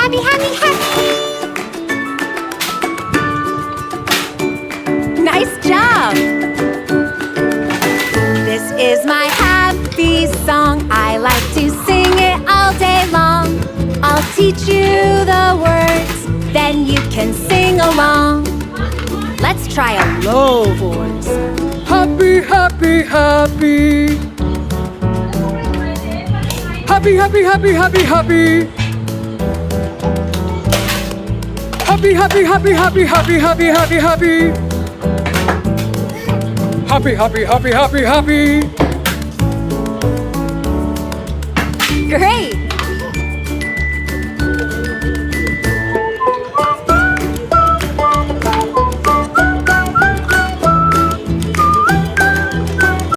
happy, happy, happy. Nice job. This is my happy song. I like to sing it all day long. I'll teach you the words, then you can sing along. Let's try a low voice. Happy, happy, happy. Happy, happy, happy, happy, happy. Happy, happy, happy, happy, happy, happy, happy, happy. Happy, happy, happy, happy, happy. Great!